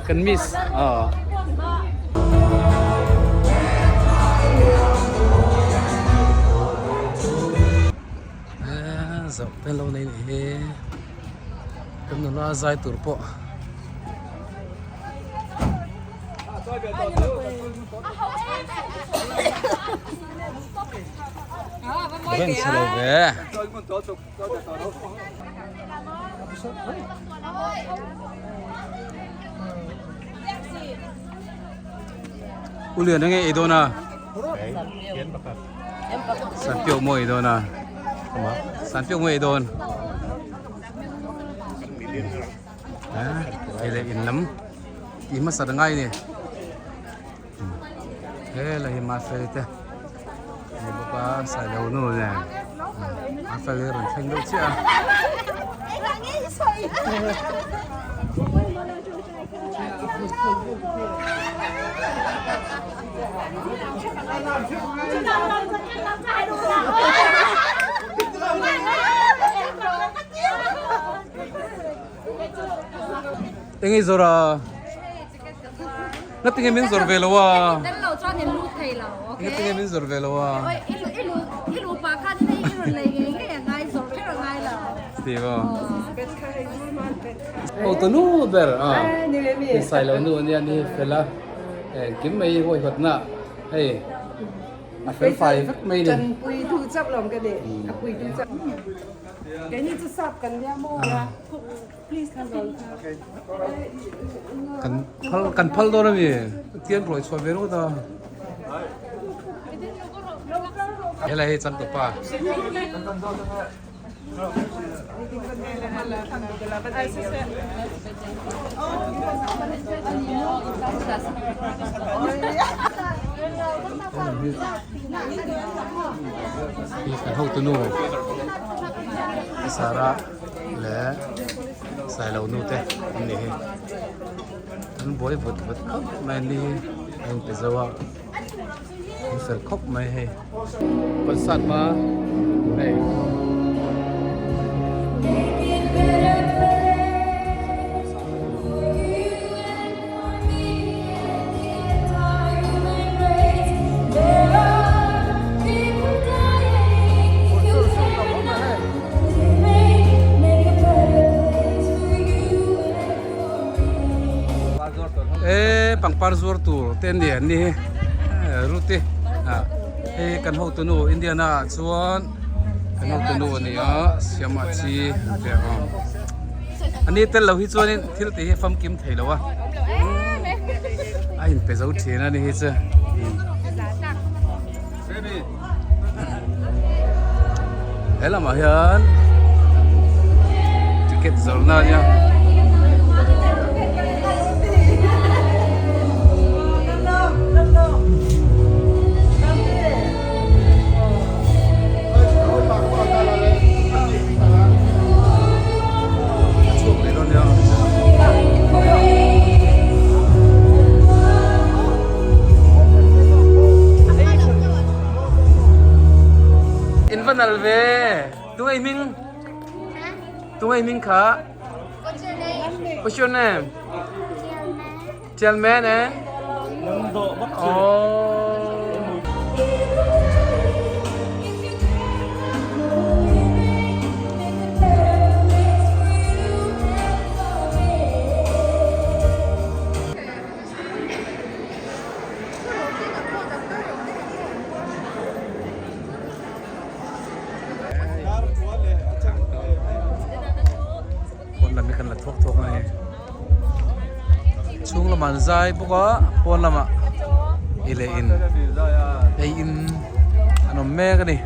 kan miss dọc tên lâu này thì cũng nó dài tuổi bộ bên sẽ lâu về u liền nghe ý đồ nè sản phiếu mồi đồ nè sản phiếu mồi đồ đây là in lắm ý mà sao ngay nè thế là hiểm Mafeli thế này bố ba xài đầu nồi nè Mafeli rồi thanh đôi chưa tiếng gì rồi nó tiếng mình rồi về lâu à nó tiếng mình rồi về lâu à thì ô tô nu der cái sai lâu nu anh đi phải là kiếm mấy hồi vật nợ hey phải rất mấy này chân quy thu chấp lòng cái để quy thu chấp cái như tôi sắp cần ra mua là please cần phal đó là gì tiền rồi xoay về đó cái này chân tụt pa cái hậu tu nu Sara lẽ xài lâu nu thế anh này anh bôi vượt khóc mày đi anh phải giàu anh phải khóc mày hay con sạt mà này bằng parzor tu ten dia ni ruti kan ho tu no Indiana chuan kan ho tu no ni siama chi ve ani tel lo hi chuan thil ti fam kim thei lo a ai pe zo thina ni hi cha ela ma hian ticket zorna nya về tung ai mình khá what's your name Gentleman eh oh chung là màn dài bố có pon là mà ile in đây in nó mê cái này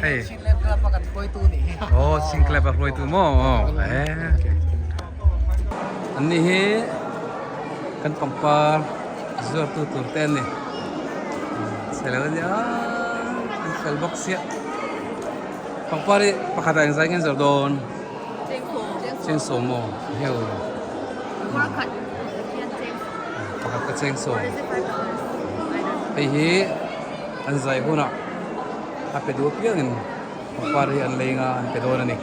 hey oh singklep pakai tu mo anh này kan pampar zor tu ten nih selain dia file box ya pampari pakata yang saya ingin zordon ceng somo heo pakat ceng som hi an zai huna apa dua piang pangpar hi an lenga ke don ani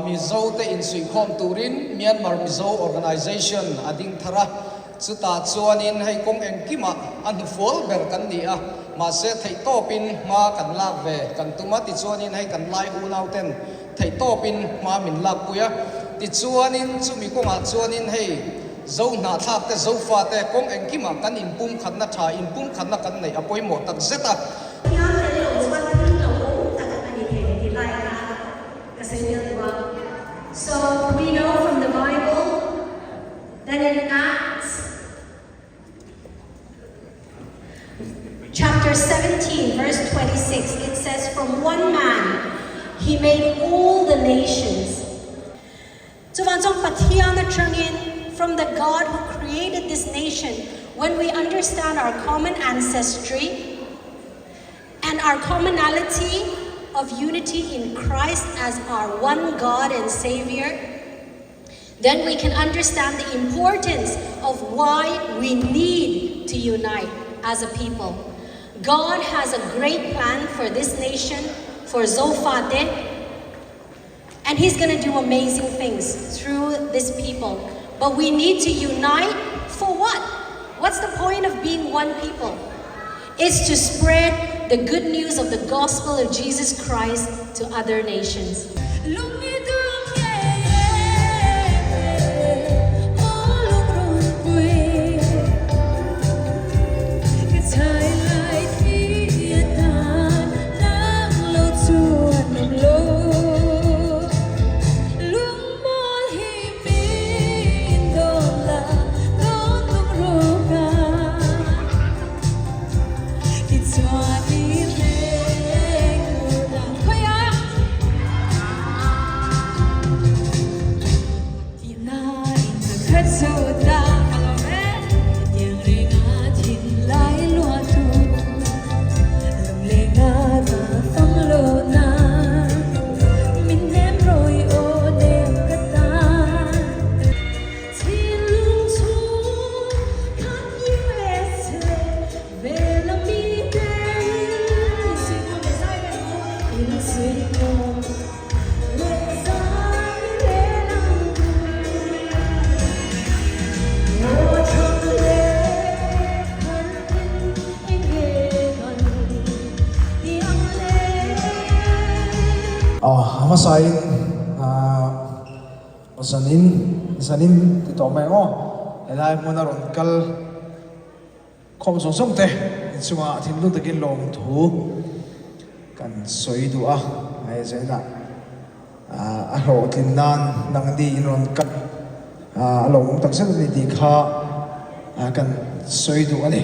Mizo te in sui khom turin Myanmar Mizo organization ading thara chuta chuanin hei kong engkima an full ber kan ni a ma se thei topin ma kan lak ve kan tuma ti chuanin hei kan lai unauten thei topin ma min lak puya ti chuanin chumi konga chuanin hei zo na thak te zo fa te kong engkima kan in pum khatna tha in pum khatna kan nei apoi mo tak zeta So we know from the Bible that in Acts chapter 17 verse 26 it says from one man he made all the nations. From the God who created this nation, when we understand our common ancestry and our commonality of unity in Christ as our one God and Savior, then we can understand the importance of why we need to unite as a people. God has a great plan for this nation, for Zofate, and He's going to do amazing things through this people. But we need to unite for what? What's the point of being one people? It's to spread the good news of the gospel of Jesus Christ to other nations. Masain zanin ti to mai ngo elai mona ron kal khom song song te chunga thin lu takin lom thu kan soi du a ai zena a ho tin nan nang di ron kal a lom tak sen ni ti kha kan soi du ani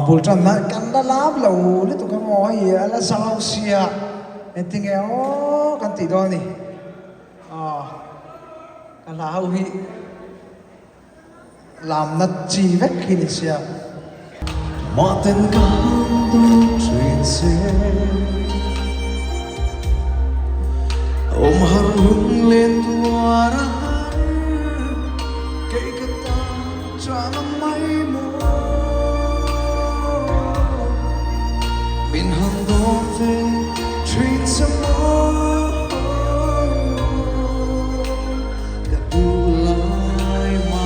bultan na kan da lab lo le tu ka mo hi ala sao sia ting eo kan ti do ni kan la hau hi làm nát chi vết khi ni sia mọi tình cảm tôi truyền xe ôm har hung lên tua ra cây cất ta cho năm mấy mùa bên hàng đón về truyền some more that do lie ma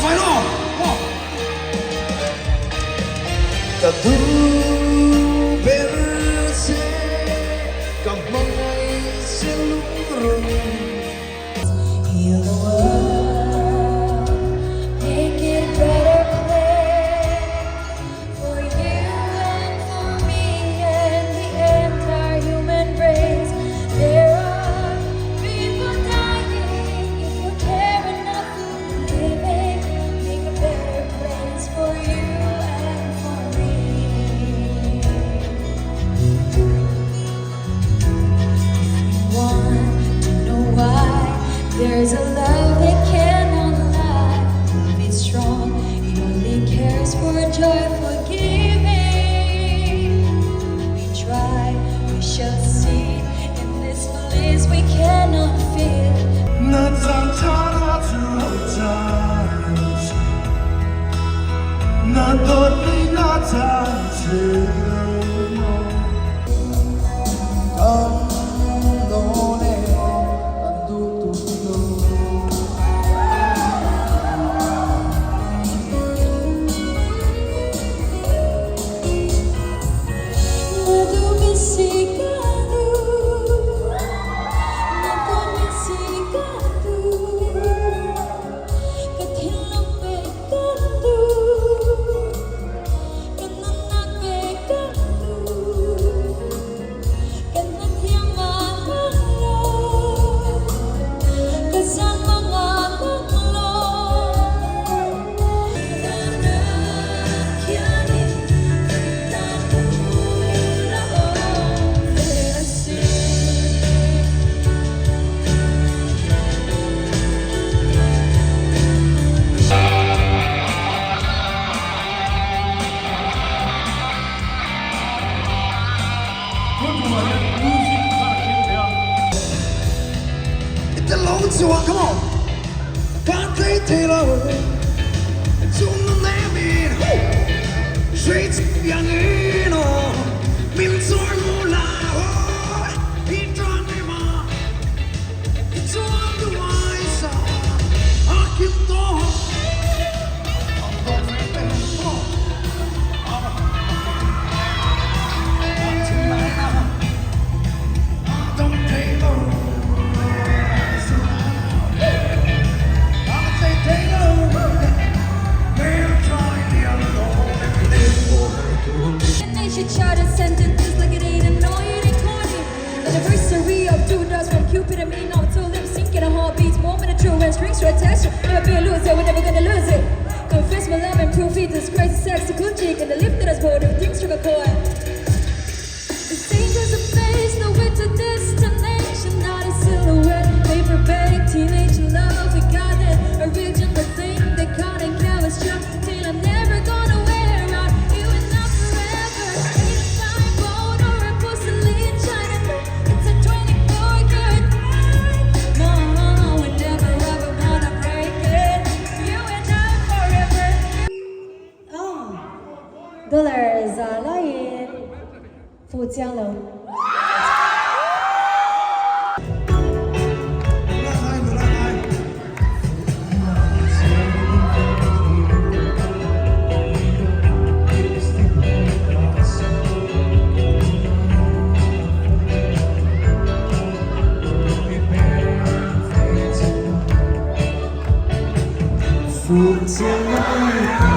phải không that do better say cầm mong ai sẽ lúc rồi heal the world make it better place for you and for me and the entire human race. There are people dying. If you care enough for living, make a better place for you and for me. If you want to know why, there's a love that cannot lie. If it's strong, it only cares for joy, for giving. We try, we shall see. In this place we cannot feel. Not sometimes not only not one, come on. Can't take Taylor away. Soon the name in Shades young in all. Mills or Mula. He drawn me ma. It's on the wise. I keep on. She charted sentences like it ain't annoying and corny. Anniversary of 2 doors from Cupid and me now till lip sync in a heartbeats. Moment of true when strings to attach. Never be a loser, we're never gonna lose it. Confess my love and prove it. This crazy sexy cool chick and the lip that has bored of things sugar coin. The same as a face, no way to destination, not a silhouette. Paper bag, teenage love, we got that original thing they caught in chemistry. Till I'm never gonna wear out you and I forever. Ain't a fine gold or a porcelain china. It's a 24-karat diamond. No, we never ever gonna break it. You and I forever. Oh, dollars are lying. 富江楼。富江楼。